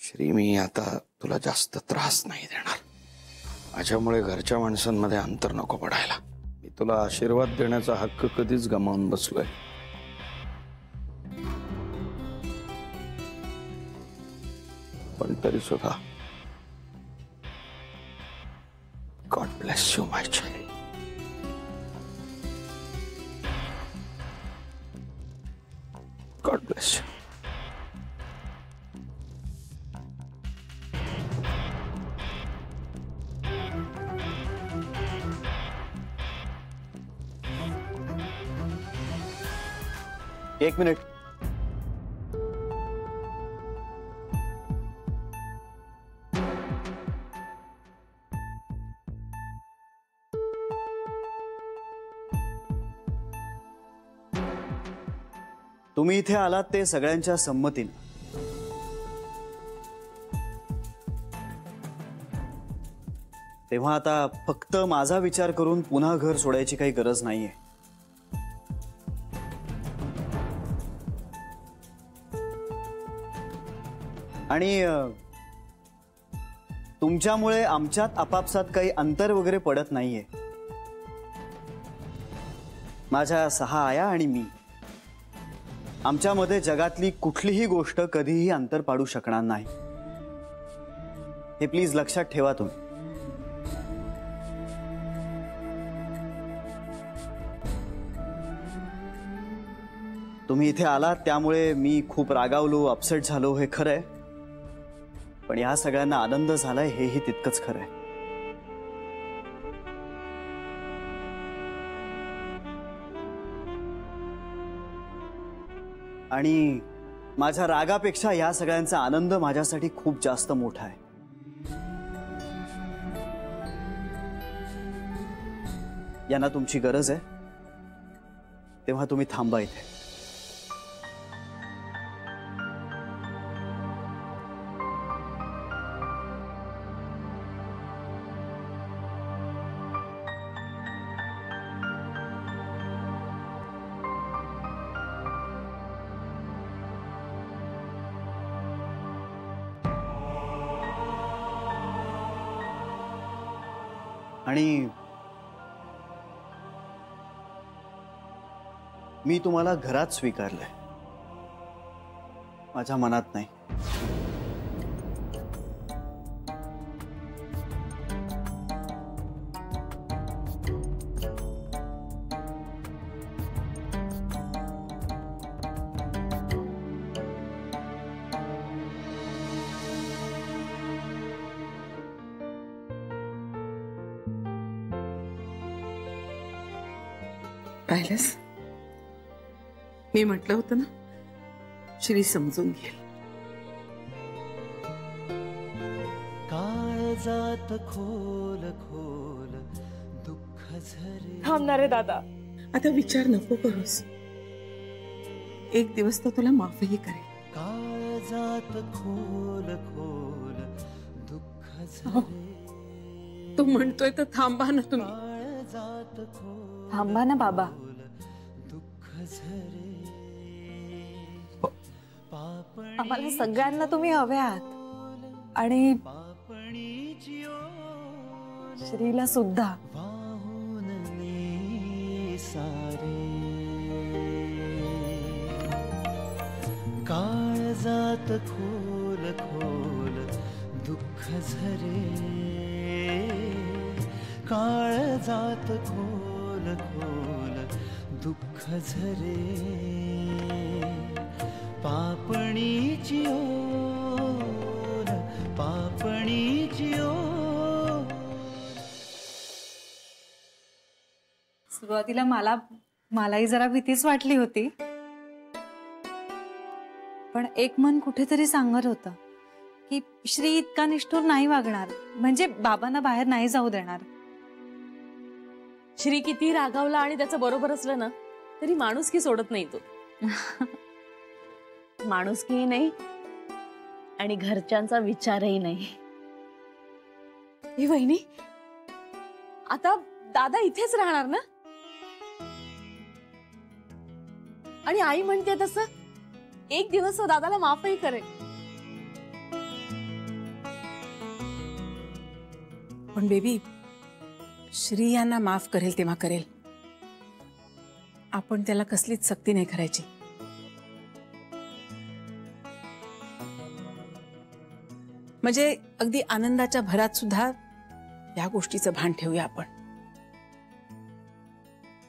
श्री, मी आता तुला जास्त त्रास नाही देणार. माझ्यामुळे घरच्या माणसांमध्ये अंतर नको पडायला. मी तुला आशीर्वाद देण्याचा हक्क कधीच गमावून बसलोय. पण तरी सुद्धा God bless you my child. God bless you. एक मिनिट. तुम्ही इथे आलात ते सगळ्यांच्या संमतीने. तेव्हा आता फक्त माझा विचार करून पुन्हा घर सोडायची काही गरज नाहीये. आणि तुमच्यामुळे आमच्यात आपापसात काही अंतर वगैरे पडत नाहीये. माझ्या 6 आया आणि मी, आमच्यामध्ये जगातली कुठलीही गोष्ट कधीही अंतर पाडू शकणार नाही. हे प्लीज लक्षात ठेवा तुम्ही. तुम्ही इथे आलात त्यामुळे मी खूप रागावलो, अपसेट झालो, हे खरंय. पण या सगळ्यांना आनंद झालाय हेही तितकंच खरंय. आणि माझ्या रागापेक्षा या सगळ्यांचा आनंद माझ्यासाठी खूप जास्त मोठा आहे. यांना तुमची गरज आहे तेव्हा तुम्ही थांबा इथे. आणि मी तुम्हाला घरात स्वीकारलंय, माझ्या मनात नाही. पाहिलंस, मी म्हटलं होतं ना, श्री समजून घेईल. काळजात खोल खोल दुःख झरे. थांबणार आहे दादा. आता विचार नको करूस. एक दिवस तो तुला माफही करेल. काळजात खोल खोल दुःख झरे. तो म्हणतोय तर थांबा ना तुम्ही. काळजात खोल थांबा ना बाबा. दुःख झरे. आम्हाला सगळ्यांना तुम्ही हवे आहात आणि श्रीला सुद्धा. वाहून सारे काळजात खोल खोल दुःख झरे. काळजात खोल खोल दुःख झरे. पापणीची ओर पापणीची ओर. सुरुवातीला मलाही जरा भीतीच वाटली होती, पण एक मन कुठेतरी सांगत होतं की श्री इतका निष्ठुर नाही वागणार, म्हणजे बाबांना बाहेर नाही जाऊ देणार. श्री किती रागावला आणि त्याचं बरोबर असलं ना तरी माणुसकी सोडत नाही तो. माणुसकी नाही आणि घरच्यांचा विचारही नाही. ही वहिनी, आता दादा इथेच राहणार ना? आणि आई म्हणते तसं एक दिवस तो दादाला माफही करेल. पण बेबी, श्री यांना माफ करेल तेव्हा करेल. आपण त्याला कसलीच सक्ती नाही करायची. म्हणजे अगदी आनंदाच्या भरात सुद्धा या गोष्टीचं भान ठेवूया आपण.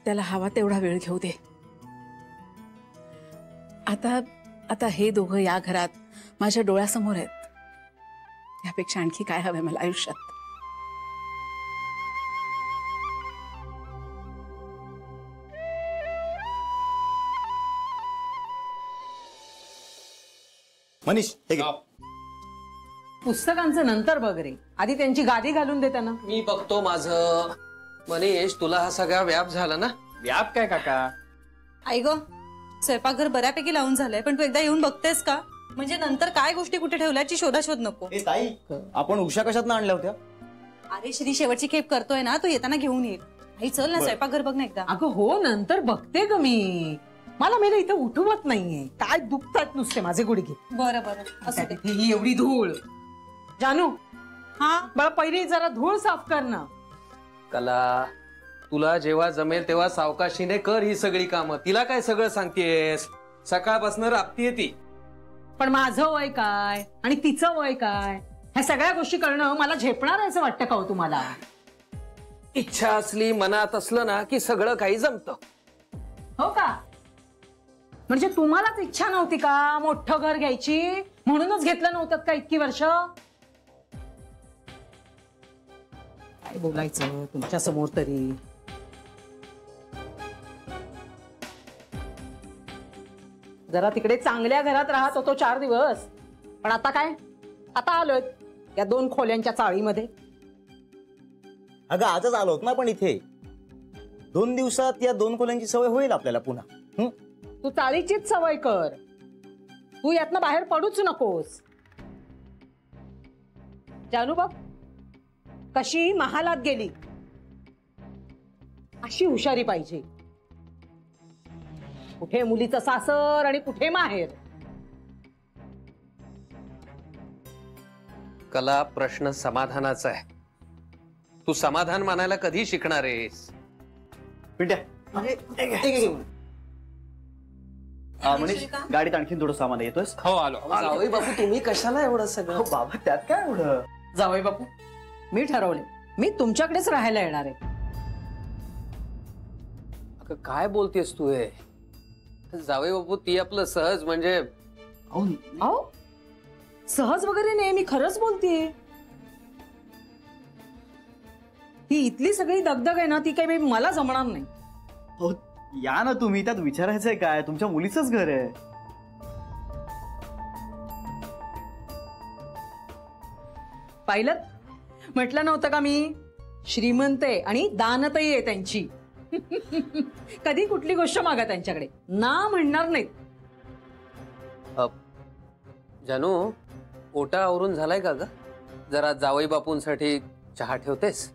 त्याला हवा तेवढा वेळ घेऊ दे. आता हे दोघं या घरात माझ्या डोळ्यासमोर आहेत. यापेक्षा आणखी काय हवंय मला आयुष्यात. मनीष हे घे. पुस्तकांचं नंतर बघ रे, आधी त्यांची गादी घालून दे त्यांना. मी बघतो माझं. मनीष, तुला हा सगळा व्याप झाला ना? व्याप काय काका? आई ग, स्वयंपाकघर बऱ्यापैकी लावून झालंय, पण तू एकदा येऊन बघतेस का? म्हणजे नंतर काय गोष्टी कुठे ठेवल्याची शोधाशोध नको. ए ताई, आपण उषा कशातनं आणल्या होत्या? अरे श्री शेवटची खेप करतोय ना, तू येताना घेऊन ये. आई चल ना, स्वयंपाकघर बघ ना एकदा. अगं हो, नंतर बघते ग मी. मला मेरे इथं उठवत नाहीये. काय दुखतात नुसते माझे गुडघे. बरं बरं, असू दे. ही एवढी धूळ. जानू, हा मला पहिली जरा धूळ साफ कर ना. कला, तुला जेव्हा जमेल तेव्हा सावकाशीने कर ही सगळी कामं. तिला काय सगळं सांगतेस? सकाळपासून राबतीये ती. पण माझं वय काय आणि तिचं वय काय, ह्या सगळ्या गोष्टी करणं मला झेपणार आहे असं वाटतं का हो तुम्हाला? इच्छा असली, मनात असलं ना की सगळं काही जमतं. हो का? म्हणजे तुम्हालाच इच्छा नव्हती का मोठं घर घ्यायची, म्हणूनच घेतलं नव्हतं का इतकी वर्ष? काय बोलायचं तुमच्या समोर तरी. जरा तिकडे चांगल्या घरात राहत होतो 4 दिवस, पण आता काय? आता आलोय या 2 खोल्यांच्या चाळीमध्ये. अगं आजच आलो ना, पण इथे 2 दिवसात या 2 खोल्यांची सवय होईल आपल्याला पुन्हा. तू चाळीचीच सवय कर. तू यातनं बाहेर पडूच नकोस. जानू बघ कशी महालात गेली. अशी हुशारी पाहिजे. कुठे मुलीचं सासर आणि कुठे माहेर. कला, प्रश्न समाधानाचा आहे. तू समाधान मानायला कधी शिकणार आहेस? पिंट्या, मनीष, गाडीत आणखीन थोडं सामान येतोयस? हो आलो. जावई बापू, तुम्ही कशाला एवढं सगळं? बाबा त्यात काय एवढं? जावई बापू, मी ठरवले मी तुमच्याकडेच राहायला येणार आहे. अगं, काय बोलतेस तू हे? जावई बापू, ती आपलं सहज म्हणजे. अहो सहज वगैरे नाही, मी खरंच बोलतेय. ही इथली सगळी दगदग आहे ना, ती काही मला जमणार नाही. हो या ना तुम्ही, त्यात विचारायचंय काय? तुमच्या मुलीचंच घर आहे. पाहिलं, म्हटलं नव्हतं का मी? श्रीमंत आहे आणि दानतही आहे त्यांची. कधी कुठली गोष्ट मागा त्यांच्याकडे, ना म्हणणार नाहीत. जानू, ओटा आवरून झालाय का ग? जरा जावई बापूंसाठी चहा ठेवतेस?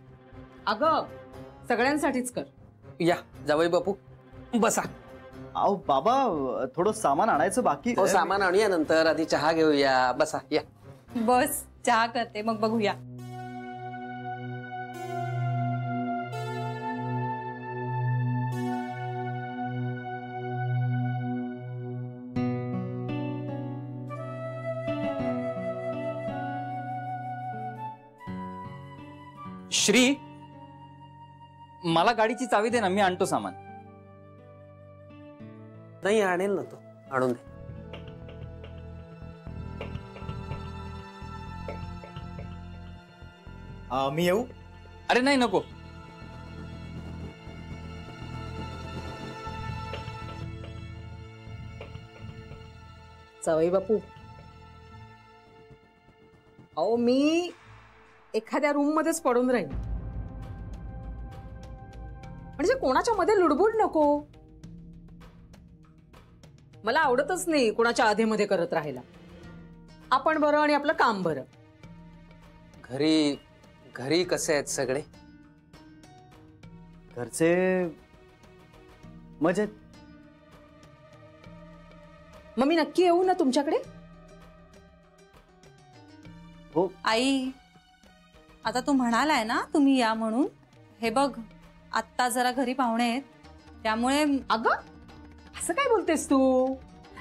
अगं सगळ्यांसाठीच कर. या जावई बापू, बसा. अहो बाबा, थोडं सामान आणायचं बाकी. हो, सामान आणूया नंतर, आधी चहा घेऊया. बसा, या. बस चहा करते मग बघूया. श्री, मला गाडीची चावी दे ना, मी आणतो सामान. नाही, आणेल ना तो. आणून दे. मी येऊ? अरे नाही, नको. जावई बापू, अहो मी एखाद्या रूम मध्येच पडून राहील. म्हणजे कोणाच्या मध्ये लुडबुड नको. मला आवडतच नाही कोणाच्या आधीमध्ये करत राहायला. आपण बरं आणि आपलं काम बरं. घरी कसे आहेत सगळे? घरचे मजेत. मग मी नक्की येऊ ना तुमच्याकडे? हो. आई आता तू म्हणालाय ना तुम्ही या म्हणून, हे बघ आत्ता जरा घरी पाहुणे आहेत त्यामुळे. अगं असं काय बोलतेस तू?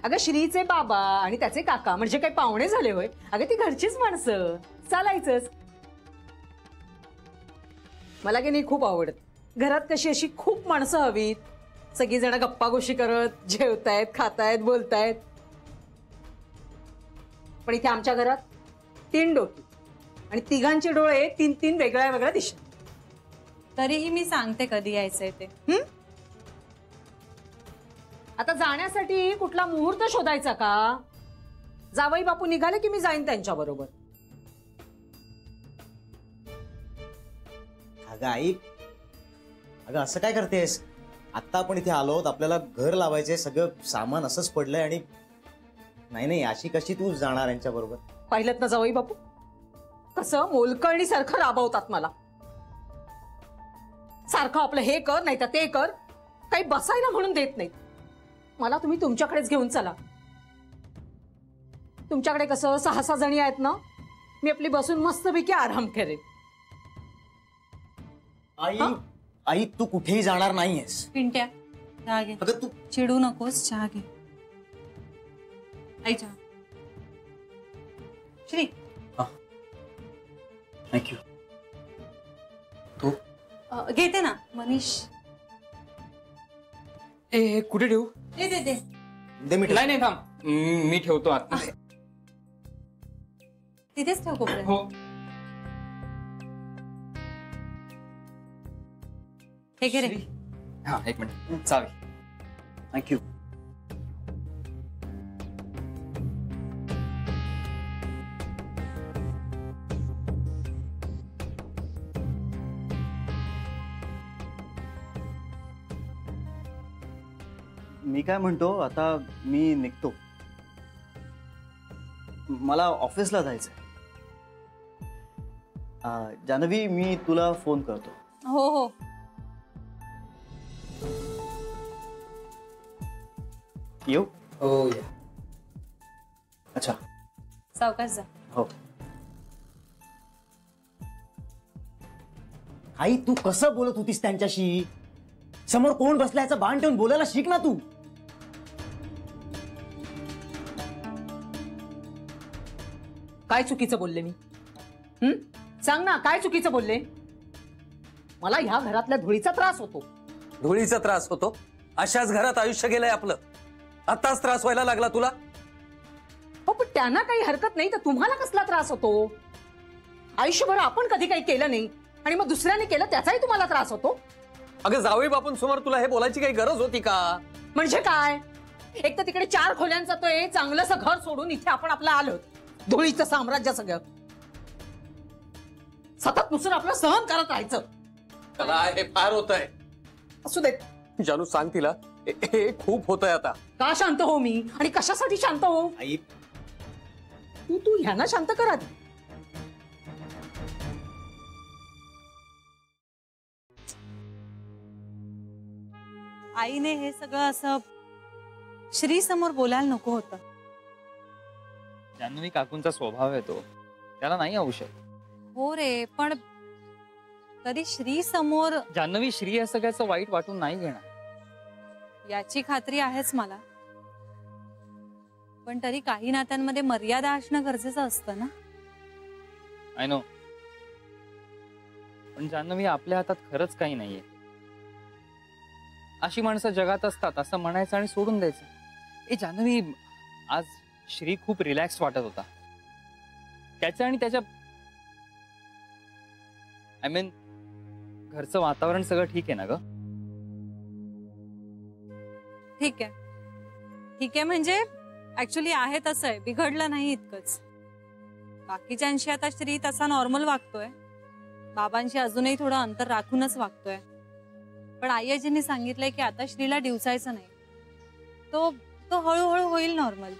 अगं श्रीचे बाबा आणि त्याचे काका म्हणजे काही पाहुणे झाले होय? अगं ती घरचीच माणसं, चालायचंच. मला की नाही खूप आवडत. घरात कशी अशी खूप माणसं हवीत, सगळी जण गप्पा गोष्टी करत जेवतायत, खातायत, बोलतायत. पण इथे आमच्या घरात 3 डोकी आणि तिघांचे डोळे 3 वेगळ्या वेगळ्या दिशा. तरीही मी सांगते कधी यायचंय ते. आता जाण्यासाठी कुठला मुहूर्त शोधायचा का? जावई बापू निघाले की मी जाईन त्यांच्या बरोबर. अगं आई, अगं असं काय करतेस? आत्ता आपण इथे आलो आहोत, आपल्याला घर लावायचंय, सगळं सामान असंच पडलंय आणि नाही अशी कशी तू जाणार यांच्या बरोबर? पाहिलं ना जावई बापू कसं मोलकर्णी सारखं राबवतात मला. सारखं आपलं हे कर नाही तर ते कर, काही बसायला म्हणून देत नाहीत मला. तुम्ही तुमच्याकडेच घेऊन चला. तुमच्याकडे कसं 6 जणी आहेत ना, मी आपली बसून मस्तपैकी आराम करेन. आई आई तू कुठेही जाणार नाहीयेस. पिंट्या चहा घे. अगं तू चिडू नकोस, चहा घे. आई चहा. श्री थँक्यू. घेते ना मनीष. ए कुठे ठेवू? दे दे दे. दे मी नाही थांब, मी ठेवतो आत. तिथेच ठेव कोपऱ्यात. हो. हे घे रे. हा 1 मिनिट, चावी. थँक्यू. मी काय म्हणतो, आता मी निघतो, मला ऑफिसला जायचंय. जान्हवी मी तुला फोन करतो. हो हो. येऊ? हो या. अच्छा सावकाश जा. हो. आई तू कसं बोलत होतीस त्यांच्याशी? समोर कोण बसल्याचं भान ठेवून बोलायला शिक ना तू. काय चुकीचं बोलले मी? सांग ना, काय चुकीचं बोलले? मला ह्या घरातल्या धुळीचा त्रास होतो. धुळीचा त्रास होतो? अशाच घरात आयुष्य गेलंय आपलं, आताच त्रास व्हायला लागला तुला? हो पण त्यांना काही हरकत नाही तर तुम्हाला कसला त्रास होतो? आयुष्यभर आपण कधी काही केलं नाही आणि मग दुसऱ्याने केलं त्याचाही तुम्हाला त्रास होतो? अगं जावई बापून समोर तुला हे बोलायची काही गरज होती का? म्हणजे काय? एक तर तिकडे 4 खोल्यांचा तो एक चांगलंसं घर सोडून इथे आपण आपलं आलो, धुळीचं साम्राज्य सगळं. सतत नुसतं आपलं सहन करत राहायचं. त्याला हे फार होत आहे. असू देत जानू, सांग तिला हे खूप होत आहे आता. का शांत हो मी आणि कशासाठी शांत हो? आई तू ह्यांना शांत करा. आईने हे सगळं असं श्री समोर बोलायला नको होतं. जान्हवी काकूंचा स्वभाव आहे तो, त्याला नाही औषध. हो रे, पण तरी श्री समोर. जान्हवी श्री या सगळ्याचं वाईट वाटून नाही घेणार. याची खात्री आहेच मला, पण तरी काही नात्यांमध्ये मर्यादा असणं गरजेचं असतं ना. आय नो, पण जान्हवी आपल्या हातात खरंच काही नाहीये. अशी माणसं जगात असतात असं म्हणायचं आणि सोडून द्यायचं. ए जान्हवी, आज श्री खूप रिलॅक्स वाटत होता. त्याचं आणि त्याच्या आय मीन घरचं वातावरण सगळं ठीक आहे ना ग? ठीक आहे, ठीक आहे. म्हणजे ऍक्च्युली आहे तसं आहे, बिघडलं नाही इतकंच. बाकीच्यांशी आता श्री तसा नॉर्मल वागतोय, बाबांशी अजूनही थोडं अंतर राखूनच वागतोय. पण आई आजींनी सांगितलंय की आता श्रीला डिवचायचं नाही. तो तो हळूहळू होईल नॉर्मल.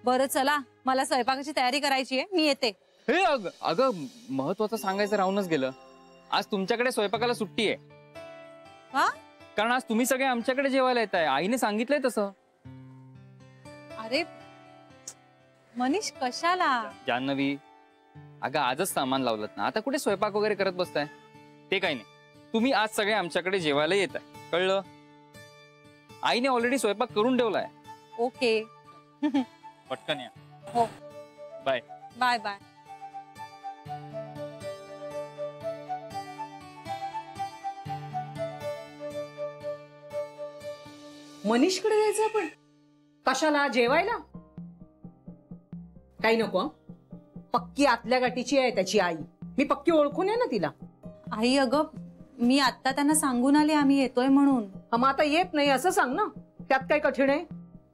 बरं चला, मला स्वयंपाकाची तयारी करायची आहे, मी येते. हे अगं महत्वाचं सांगायचं राहूनच गेलं. आज तुमच्याकडे स्वयंपाकाला सुट्टी आहे. का? कारण आज तुम्ही सगळे आमच्याकडे जेवायला येत आहे. आईने सांगितलंय तसं. अरे मनीष, कशाला? जान्हवी, अगं आजच सामान लावलं ना, आता कुठे स्वयंपाक वगैरे करत बसताय? ते काही नाही, तुम्ही आज सगळे आमच्याकडे जेवायला येत आहे, कळलं? आईने ऑलरेडी स्वयंपाक करून ठेवलाय. ओके. पटकन या. हो. बाय. Bye bye. मनीषकडे जायचं आपण? कशाला? जेवायला? काही नको हं? पक्की आतल्या गाठीची आहे त्याची आई. मी पक्की ओळखून आहे ना तिला. आई अगं, मी आता त्यांना सांगून आले आम्ही येतोय म्हणून. मग आता येत नाही असं सांग ना, त्यात काय कठीण आहे?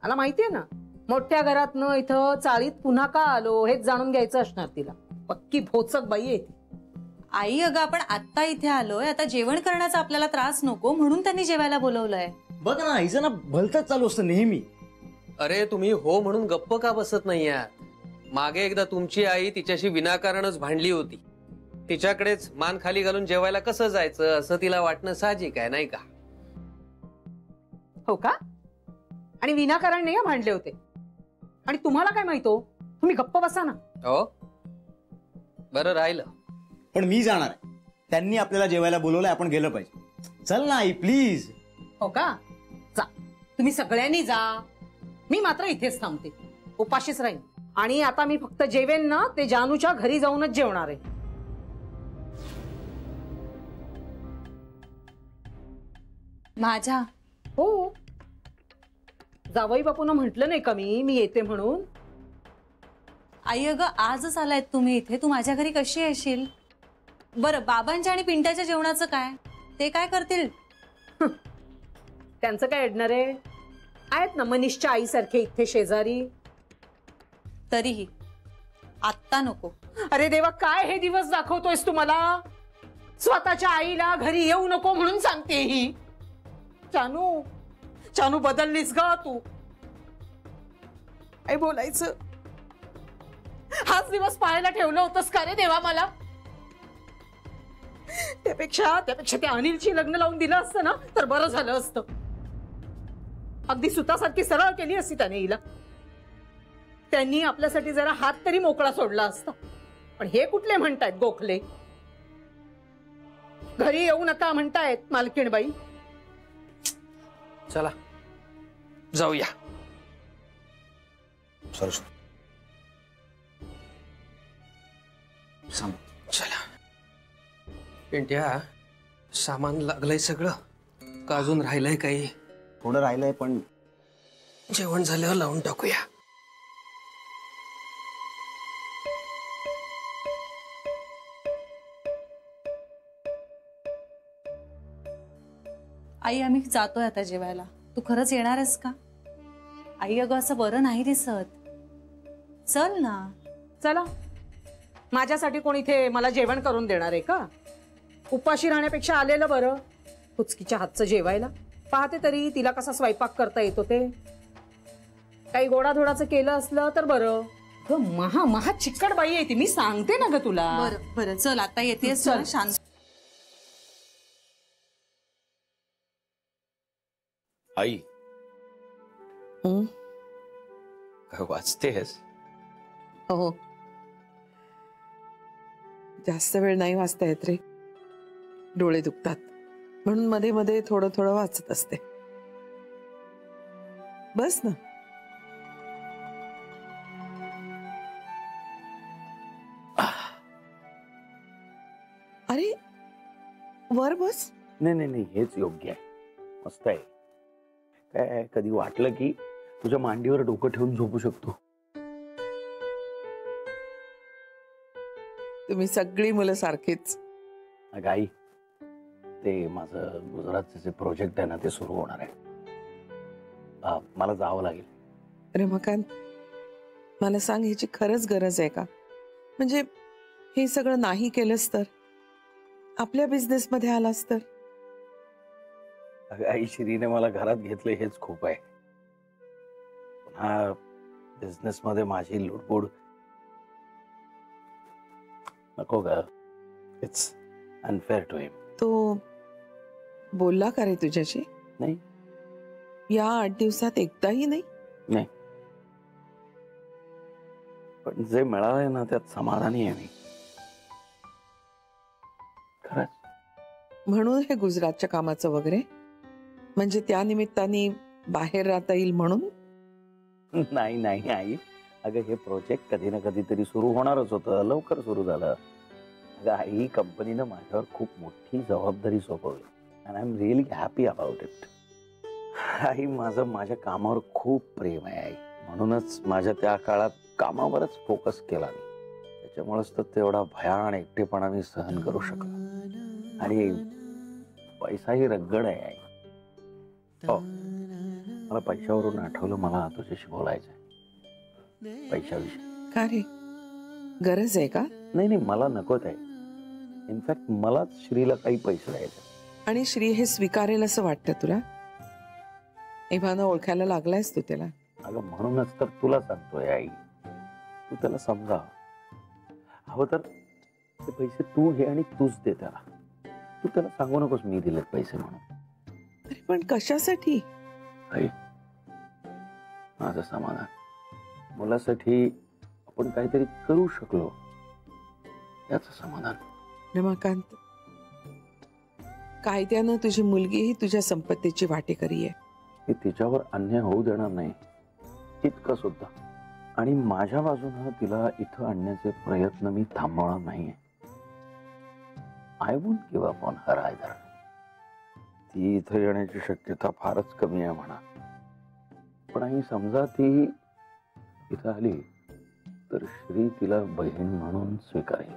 मला माहितीये ना, मोठ्या घरातनं इथं चाळीत पुन्हा का आलो हेच जाणून घ्यायचं असणार तिला. पक्की भोचक बाई आहे ती. आई अगं, आपण आत्ता इथे आलोय, आता जेवण करण्याचा आपल्याला त्रास नको म्हणून त्यांनी जेवायला बोलवलंय. बघ ना, हिचं ना भलतंच चालू असतं नेहमी. अरे तुम्ही हो म्हणून गप्प का बसत नाही यार? मागे एकदा तुमची आई तिच्याशी विनाकारणच भांडली होती. तिच्याकडेच मान खाली घालून जेवायला कसं जायचं असं तिला वाटणं साहजिक आहे, नाही का? हो का? आणि विनाकारण नाही भांडले होते. आणि तुम्हाला काय माहितो? तुम्ही गप्प बसा ना. हो, बरं राहिलं. पण मी जाणार आहे. त्यांनी आपल्याला जेवायला बोलवलंय, आपण गेलं पाहिजे. चल ना आई प्लीज. हो का? जा, तुम्ही सगळ्यांनी जा. मी मात्र इथेच थांबते, उपाशीच राहीन. आणि आता मी फक्त जेवेन ना ते जानूच्या घरी जाऊनच जेवणार आहे. माझ्या? हो, जावई बापून म्हटलं नाही का मी येते म्हणून? आई अगं, आजच आलायत तुम्ही इथे, तू माझ्या घरी कशी येशील? बरं, बाबांच्या आणि पिंट्याच्या जेवणाचं काय? ते काय करतील? त्यांचं काय अडणार आहे? आहेत ना मनीषच्या आईसारखे इथे शेजारी. तरीही आत्ता नको. अरे देवा, काय हे दिवस दाखवतोयस तू मला? स्वतःच्या आईला घरी येऊ नको म्हणून सांगते ही. चानू, चानू बदललीस ग तू. काय बोलायचं? हाच दिवस पाहायला ठेवलं होतंस का रे देवा मला? त्यापेक्षा त्या अनिलची लग्न लावून दिलं असतं ना तर बरं झालं असतं. अगदी सुतासारखी सरळ केली असती त्याने हिला. त्यांनी आपल्यासाठी जरा हात तरी मोकळा सोडला असता. पण हे कुठले म्हणतायत गोखले? घरी येऊ नका म्हणतायत मालकीणबाई. चला जाऊया. चला. पिंट्या, सामान लागलंय सगळं का अजून राहिलंय काही? थोडं राहिलंय, पण जेवण झाल्यावर लावून टाकूया. आई, आम्ही जातोय आता जेवायला. तू खरंच येणार आहेस का? आई अगं, असं बरं नाही दिसत. चल ना. चला. माझ्यासाठी कोण इथे मला जेवण करून देणार आहे का? उपाशी राहण्यापेक्षा आलेलं बरं. कुचकीच्या हातचं जेवायला. पाहते तरी तिला कसा स्वयंपाक करता येतो ते. काही गोडाधोडाचं केलं असलं तर बरं. महा चिकट बाई आहे ती, मी सांगते ना ग तुला. बरं बरं, चल आता येतेस. चल शांत. आई, वाचतेस? हो, जास्त वेळ नाही वाचता येत रे. डोळे दुखतात म्हणून मध्ये मध्ये थोडं थोडं वाचत असते. बस ना. अरे वर बस. नाही, हेच योग्य आहे. मस्त आहे. काय कधी वाटलं की तुझ्या मांडीवर डोकं ठेवून झोपू शकतो. तुम्ही सगळी मुलं सारखीच. अगं आई, ते माझं गुजरातचे जे प्रोजेक्ट आहे ना ते सुरू होणार आहे. मला जावं लागेल. रमाकांत, मला सांग, ह्याची खरंच गरज आहे का? म्हणजे हे सगळं नाही केलंस तर, आपल्या बिझनेस मध्ये आलास तर? अगं आई, श्रीने मला घरात घेतले हेच खूप आहे. पुन्हा बिझनेस मध्ये माझी लुडबुड नको ग. इट्स अनफेअर टू हिम. तो बोलला का रे तुझ्याशी? नाही. या 8 दिवसात एकदाही नाही? नाही, पण जे मिळालंय ना त्यात समाधानी आहे मी. म्हणून हे गुजरातच्या कामाचं वगैरे, म्हणजे त्या निमित्ताने बाहेर राहता येईल म्हणून? नाही नाही आई, अगं हे प्रोजेक्ट कधी ना कधीतरी सुरू होणारच होतं, लवकर सुरू झालं. अगं आई, कंपनीनं माझ्यावर खूप मोठी जबाबदारी सोपवली and I am really happy about it. आई, माझ्या कामावर खूप प्रेम आहे आई, म्हणूनच माझ्या त्या काळात कामावरच फोकस केला मी. त्याच्यामुळेच तर तेवढा भयान एकटेपणा मी सहन करू शकलो. आणि पैसाही रगड आहे आई. हो, मला पैशावरून आठवलं, मला तुझ्याशी बोलायचं आहे पैशाविषयी. का रे, गरज आहे का? नाही नाही, मला नकोच आहे. इनफॅक्ट मलाच श्रीला काही पैसे द्यायचे. आणि श्री हे स्वीकारेल असं वाटतं तुला? एव्हाना ओळखायला लागलायस तू त्याला? अगं म्हणूनच तर तुला सांगतोय आई, तू त्याला समजा. हवं तर ते पैसे तू घे आणि तूच दे त्याला. तू त्याला सांगू नकोस मी दिलेत पैसे म्हणून. अरे पण कशासाठी? आई, माझं समाधान, मुलासाठी आपण काहीतरी करू शकलो याचं समाधान. रमाकांत, कायद्यानं तुझी मुलगी ही तुझ्या संपत्तीची वाटेकरी आहे. मी तिच्यावर अन्याय होऊ देणार नाही, इतकं सुद्धा. आणि माझ्या बाजूनं तिला इथं आणण्याचे प्रयत्न मी थांबवणार नाहीये. I won't give up on her either. ती इथं येण्याची शक्यता फारच कमी आहे म्हणा, पण आई समजा ती इथं आली तर श्री तिला बहीण म्हणून स्वीकारेल.